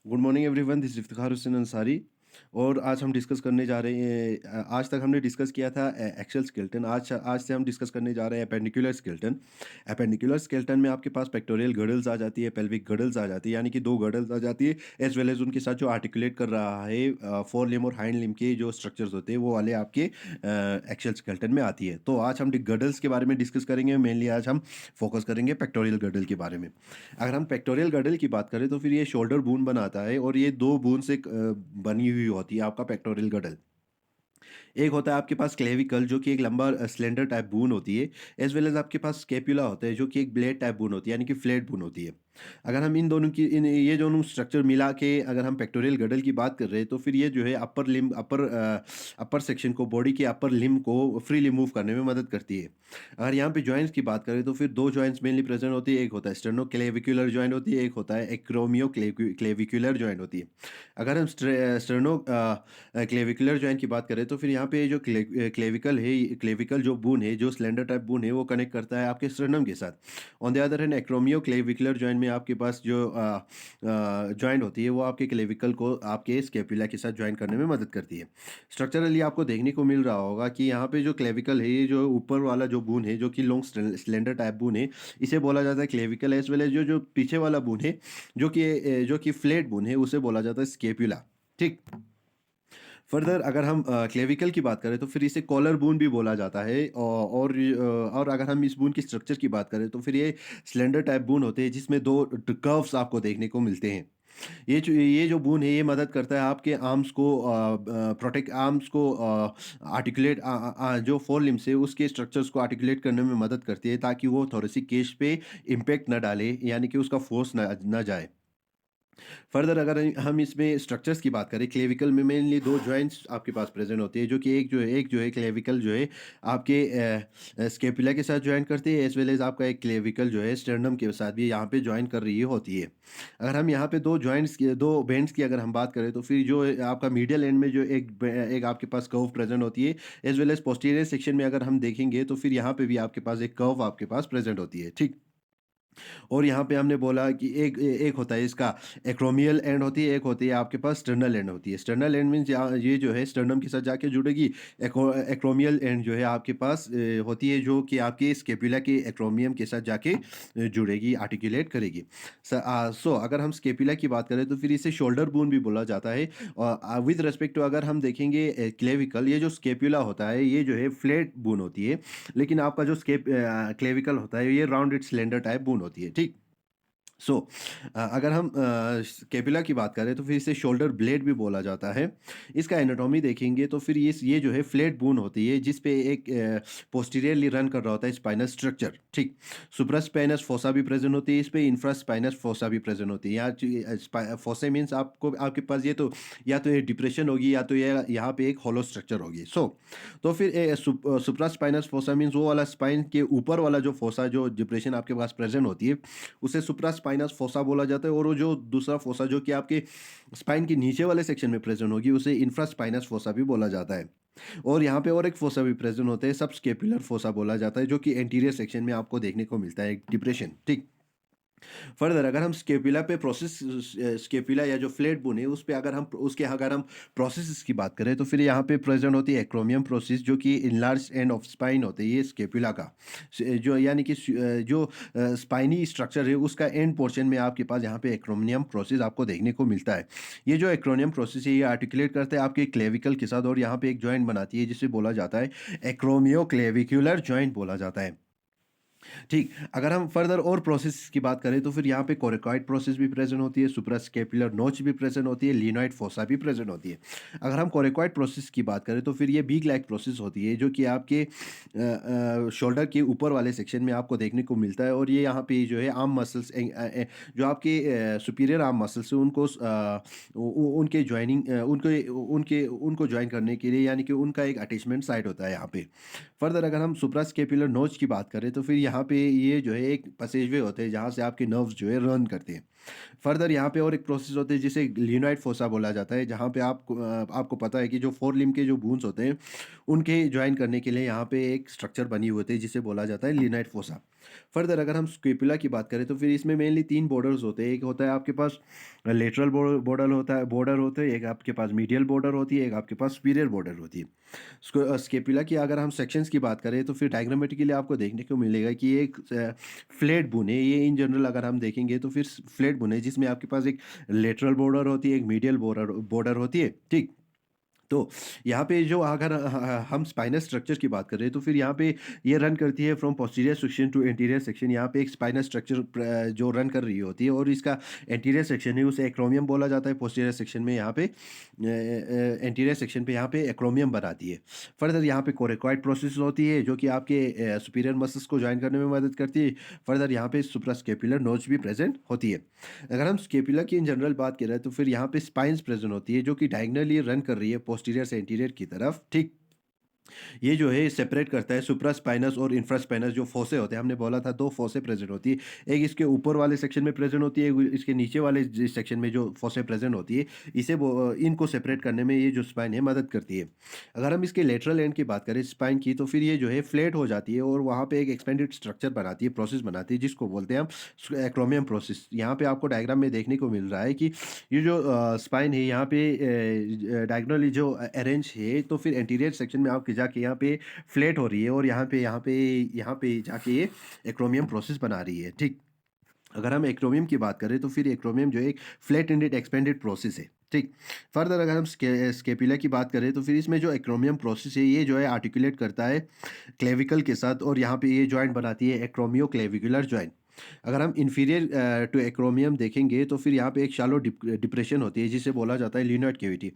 Good morning everyone, this is Iftikhar Hussain Ansari. और आज हम डिस्कस करने जा रहे हैं। आज तक हमने डिस्कस किया था एक्सियल स्केलेटन। आज से हम डिस्कस करने जा रहे हैं एपेंडिकुलर स्केलेटन। एपेंडिकुलर स्केलेटन में आपके पास पेक्टोरियल गर्डल्स आ जाती है, पेल्विक गर्डल्स आ जाती है, यानी कि दो गर्डल्स आ जाती है, एज वेल एज उनके साथ जो आर्टिकुलेट कर रहा है फोर लिम्ब और हाइंड लिम्ब के जो स्ट्रक्चर्स होते हैं वो वाले आपके एक्सियल स्केलेटन में आती है। तो आज हम गर्डल्स के बारे में डिस्कस करेंगे। मेनली आज हम फोकस करेंगे पेक्टोरियल गर्डल के बारे में। अगर हम पेक्टोरियल गर्डल की बात करें तो फिर ये शोल्डर बोन बनाता है और ये 2 बोन से बनी हुई होती है आपका पेक्टोरियल गर्डल। एक होता है आपके पास क्लेविकल जो कि एक लंबा स्लेंडर टाइप बून होती है, एज़ वेल एज़ आपके पास स्कैपुला होता है जो कि एक ब्लेड टाइप बून होती है, यानी कि फ्लैट बून होती है। अगर हम इन दोनों की इन ये दोनों स्ट्रक्चर मिला के अगर हम पेक्टोरियल गर्डल की बात कर रहे हैं तो फिर ये जो है अपर सेक्शन को, बॉडी के अपर लिम्ब को फ्रीली मूव करने में मदद करती है। अगर यहाँ पे जॉइंट्स की बात करें तो फिर 2 जॉइंट्स मेनली प्रेज़ेंट होती है, एक होता है स्टर्नोक्लेविकुलर जॉइंट होती है, एक होता है एक्रोमियोक्लेविकुलर जॉइंट होती है। अगर हम क्लेविकुलर जॉइंट की बात करें तो फिर यहाँ पे जो क्लेविकल है, क्लेविकल जो बोन है, जो स्लेंडर टाइप बोन है, वो कनेक्ट करता है आपके स्टर्नम के साथ। On the other hand acromioclavicular joint में आपके पास जो जॉइंट होती है वो आपके क्लेविकल को आपके स्केपुला के साथ जॉइन करने में मदद करती है। स्ट्रक्चरली आपको देखने को मिल रहा होगा कि यहाँ पे जो क्लेविकल है, ये जो ऊपर वाला जो बोन है जो कि लॉन्ग स्लेंडर टाइप बोन है, इसे बोला जाता है क्लेविकल। एज वेल एज जो जो पीछे वाला बोन है जो कि फ्लैट बोन है, उसे बोला जाता है स्केपुला। ठीक। फर्दर अगर हम क्लेविकल की बात करें तो फिर इसे कॉलर बोन भी बोला जाता है। और अगर हम इस बोन की स्ट्रक्चर की बात करें तो फिर ये स्लेंडर टाइप बोन होते हैं जिसमें दो कर्व्स आपको देखने को मिलते हैं। ये जो बोन है ये मदद करता है आपके आर्म्स को प्रोटेक्ट आर्म्स को आर्टिकुलेट जो फोर लिम्स है उसके स्ट्रक्चर्स को आर्टिकुलेट करने में मदद करती है ताकि वो थोड़ी सी केश पे इम्पेक्ट ना डाले, यानी कि उसका फोर्स ना जाए। फर्दर अगर हम इसमें स्ट्रक्चर्स की बात करें, क्लेविकल में मेनली 2 जॉइंट्स आपके पास प्रेज़ेंट होती है, जो कि एक जो है क्लेविकल जो है आपके स्कैपुला के साथ जॉइन करती है, एज़ वेल एज़ आपका एक क्लेविकल जो है स्टर्नम के साथ भी यहाँ पे जॉइन कर रही होती है। अगर हम यहाँ पे 2 बेंड्स की अगर हम बात करें तो फिर जो आपका मीडियल एंड में जो एक आपके पास कर्व प्रेज़ेंट होती है, as well as posterior section में अगर हम देखेंगे तो फिर यहाँ पे भी आपके पास एक कर्व आपके पास प्रेज़ेंट होती है। ठीक। और यहाँ पे हमने बोला कि एक होता है इसका एक्रोमियल एंड होती है, एक होती है आपके पास स्टर्नल एंड होती है। स्टर्नल एंड मीन्स ये जो है स्टर्नम के साथ जाके जुड़ेगी। एक्रोमियल एंड जो है आपके पास होती है जो कि आपके स्केपुला के एक्रोमियम के साथ जाके जुड़ेगी, आर्टिकुलेट करेगी। सो अगर हम स्केपुला की बात करें तो फिर इसे शोल्डर बोन भी बोला जाता है। विद रिस्पेक्ट टू अगर हम देखेंगे क्लेविकल, ये जो स्केपुला होता है ये जो है फ्लैट बोन होती है, लेकिन आपका जो क्लेविकल होता है ये राउंडेड सिलेंडर टाइप बोन होती है। ठीक। सो अगर हम स्केपुला की बात करें तो फिर इसे शोल्डर ब्लेड भी बोला जाता है। इसका एनाटॉमी देखेंगे तो फिर ये जो है फ्लैट बोन होती है जिस पे एक पोस्टीरियरली रन कर रहा होता है स्पाइनस स्ट्रक्चर। ठीक। सुप्रास्पाइनस फोसा भी प्रेजेंट होती है, इस पे इंफ्रास्पाइनस फोसा भी प्रेजेंट होती है। यहाँ फोसे मीन्स आपके पास ये तो या तो ये डिप्रेशन होगी या तो ये यहाँ पे एक होलो स्ट्रक्चर होगी। तो फिर सुप्रास्पाइनस फोसा मीन्स वो वाला स्पाइन के ऊपर वाला जो फोसा जो डिप्रेशन आपके पास प्रेजेंट होती है उसे सुप्रास्पाइनस फोसा बोला जाता है, और वो जो दूसरा फोसा जो कि आपके स्पाइन के नीचे वाले सेक्शन में प्रेजेंट होगी उसे इंफ्रास्पाइनस फोसा भी बोला जाता है। और यहाँ पे और एक फोसा भी प्रेजेंट होता है, सबस्केपुलर फोसा बोला जाता है, जो कि एंटीरियर सेक्शन में आपको देखने को मिलता है, एक डिप्रेशन। ठीक। फर्दर अगर हम स्केपुला पे स्केपुला या जो फ्लैट बोन है उस पे अगर हम प्रोसेसेस की बात करें तो फिर यहाँ पे प्रेजेंट होती है एक्रोमियम प्रोसेस जो कि इनलार्ज एंड ऑफ स्पाइन होते हैं ये स्केपुला का। जो यानी कि जो स्पाइनी स्ट्रक्चर है उसका एंड पोर्शन में आपके पास यहाँ पे एक्रोमियम प्रोसेस आपको देखने को मिलता है। ये जो एक्रोनियम प्रोसेस है ये आर्टिकुलेट करते हैं आपके क्लेविकल के साथ और यहाँ पे एक जॉइंट बनाती है जिसे बोला जाता है एक्रोमियो क्लेविकुलर जॉइंट बोला जाता है। ठीक। अगर हम फर्दर और प्रोसेस की बात करें तो फिर यहाँ पे कोरिकॉइड प्रोसेस भी प्रेजेंट होती है, सुप्रास्कैपुलर नोच भी प्रेजेंट होती है, लिनोइड फोसा भी प्रेजेंट होती है। अगर हम कोरिकॉइड प्रोसेस की बात करें तो फिर ये बीग लाइक प्रोसेस होती है जो कि आपके शोल्डर के ऊपर वाले सेक्शन में आपको देखने को मिलता है, और ये यहाँ पे जो है आर्म मसल्स जो आपके सुपीरियर आर्म मसल्स हैं उनको उनके ज्वाइनिंग उनको ज्वाइन करने के लिए, यानी कि उनका एक अटैचमेंट साइट होता है यहाँ पे। फर्दर अगर हम सुप्रास्कैपुलर नोच की बात करें तो फिर यहाँ पे ये जो है एक पैसेजवे होते हैं जहाँ से आपके नर्व्स जो है रन करते हैं। फर्दर यहाँ पे और एक प्रोसेस होती है जिसे लियोनाइड फोसा बोला जाता है, जहाँ पे आपको पता है कि जो फोर लिम्ब के जो बोन्स होते हैं, उनके जॉइन करने के लिए यहाँ पे एक स्ट्रक्चर बनी हुई होती है जिसे बोला जाता है लियोनाइड फोसा। फर्दर अगर हम स्कैपुला की बात करें तो फिर इसमें मेनली 3 बॉर्डर्स होते हैं। एक होता है आपके पास लेटरल बॉर्डर होता है, एक आपके पास मीडियल बॉर्डर होती है, एक आपके पास सुपीरियर बॉर्डर होती है। स्कैपुला की अगर हम सेक्शंस की बात करें तो फिर डायग्रामेटिकली आपको देखने को मिलेगा कि ये एक फ्लैट बोन है। ये इन जनरल अगर हम देखेंगे तो फिर फ्लैट बोन है जिसमें आपके पास एक लेटरल बॉर्डर होती है, एक मीडियल बॉर्डर बॉर्डर होती है, ठीक? तो यहाँ पे जो अगर हम स्पाइनल स्ट्रक्चर की बात करें तो फिर यहाँ पे ये रन करती है from posterior section two anterior section. यहाँ पे एक स्पाइनल स्ट्रक्चर जो रन कर रही होती है और इसका एंटीरियर सेक्शन है उसे एक्रोमियम बोला जाता है। पोस्टीरियर सेक्शन में यहाँ पे एंटीरियर सेक्शन पे यहाँ पे एक्रोमियम बनाती है। फर्दर यहाँ पे कोरेकॉइड प्रोसेस होती है जो कि आपके सुपीरियर मसल्स को ज्वाइन करने में मदद करती है। फर्दर यहाँ पे सुप्रास्कैपुलर नोच भी प्रेजेंट होती है। अगर हम स्केपुला की इन जनरल बात करें तो फिर यहाँ पे स्पाइन्स प्रेजेंट होती है जो कि डायगनली रन कर रही है पोस्टीरियर से इंटीरियर की तरफ, ठीक? ये जो है सेपरेट करता है सुप्रास्पाइनस और इंफ्रास्पाइनस जो फोसे होते हैं। हमने बोला था 2 फोसे प्रेजेंट होती है। एक इसके ऊपर वाले सेक्शन में प्रेजेंट होती है, एक इसके नीचे वाले सेक्शन में जो फोसे प्रेजेंट होती है, इनको सेपरेट करने में ये जो स्पाइन है मदद करती है। अगर हम इसके लेटरल एंड की बात करें स्पाइन की तो फिर ये जो है फ्लैट हो जाती है और वहाँ पे एक एक्सपेंडेड स्ट्रक्चर बनाती है, प्रोसेस बनाती है जिसको बोलते हैं हम एक्रोमियम प्रोसेस। यहाँ पे आपको डायग्राम में देखने को मिल रहा है कि ये जो स्पाइन है यहाँ पे डायगोनली जो अरेंज है तो फिर एंटीरियर सेक्शन में आपके जाके यहाँ पे फ्लैट हो रही है और यहाँ पे जाके ये एक्रोमियम प्रोसेस बना रही है, ठीक? अगर हम एक्रोमियम की बात करें तो फिर एक्रोमियम जो है एक फ्लैट एंडेड एक्सपेंडेड प्रोसेस है, ठीक? फर्दर अगर हम स्केपुला की बात करें तो फिर इसमें जो एक्रोमियम प्रोसेस है ये जो है आर्टिकुलेट करता है क्लेविकल के साथ और यहाँ पे ये जॉइंट बनाती है एक्रोमियो क्लेविकुलर जॉइंट। अगर हम इन्फीरियर टू एक्रोमियम देखेंगे तो फिर यहाँ पे एक शालो डिप्रेशन होती है जिसे बोला जाता है लियोनाइड कैविटी।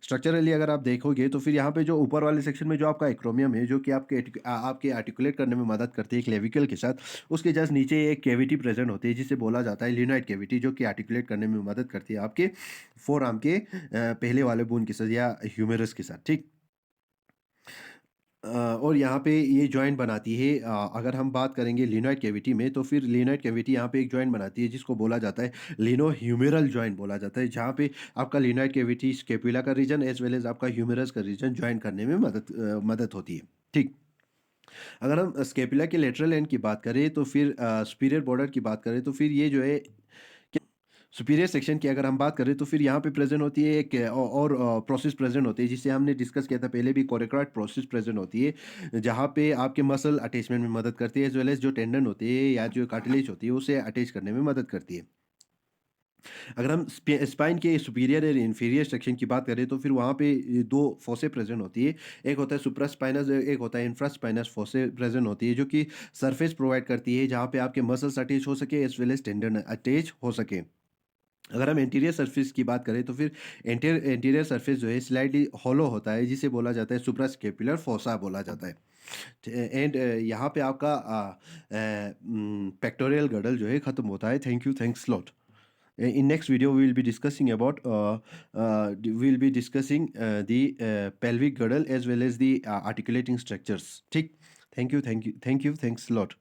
स्ट्रक्चरली अगर आप देखोगे तो फिर यहाँ पे जो ऊपर वाले सेक्शन में जो आपका एक्रोमियम है जो कि आपके आर्टिकुलेट करने में मदद करती है क्लेविकल के साथ, उसके जस्ट नीचे एक कैविटी प्रेजेंट होती है जिसे बोला जाता है लियोनाइड कैविटी, जो कि आर्टिकुलेट करने में मदद करती है आपके फोर आर्म के पहले वाले बोन के साथ या ह्यूमेरस के साथ, ठीक? और यहाँ पे ये जॉइंट बनाती है। अगर हम बात करेंगे लियोनाइड कैविटी में तो फिर लियोनाइड कैविटी यहाँ पे एक जॉइंट बनाती है जिसको बोला जाता है लिनो ह्यूमेरल जॉइंट बोला जाता है, जहाँ पे आपका लियोनाइड कैविटी स्केपुला का रीजन एज वेल एज आपका ह्यूमेरस का रीजन जॉइन करने में मदद होती है, ठीक? अगर हम स्केपुला के लेटरल एंड की बात करें तो फिर सुपीरियर बॉर्डर की बात करें तो फिर ये जो है सुपीरियर सेक्शन की अगर हम बात करें तो फिर यहाँ पे प्रेजेंट होती है एक और प्रोसेस प्रेजेंट होती है जिसे हमने डिस्कस किया था पहले भी, कोरेक्रॉइड प्रोसेस प्रेजेंट होती है जहाँ पे आपके मसल अटैचमेंट में मदद करती है एज वेल एज जो टेंडन होती है या जो कार्टिलेज होती है उसे अटैच करने में मदद करती है। अगर हम स्पाइन के सुपीरियर और इंफीरियर सेक्शन की बात करें तो फिर वहाँ पे 2 फोसे प्रेजेंट होती है। एक होता है सुप्रास्पाइनस, एक होता है इंफ्रास्पाइनस फोसे प्रेजेंट होती है जो कि सरफेस प्रोवाइड करती है जहाँ पे आपके मसल्स अटैच हो सके as well as tendon attach हो सके। अगर हम इंटीरियर सरफेस की बात करें तो फिर इंटीरियर सरफेस जो है स्लाइटली हॉलो होता है जिसे बोला जाता है सुप्रास्कैपुलर फोसा बोला जाता है। एंड यहाँ पे आपका पेक्टोरियल गडल जो है ख़त्म होता है। Thank you, thanks lot. In next video we will be discussing about we will be discussing the pelvic girdle as well as the articulating structures, ठीक? Thank you, thanks lot.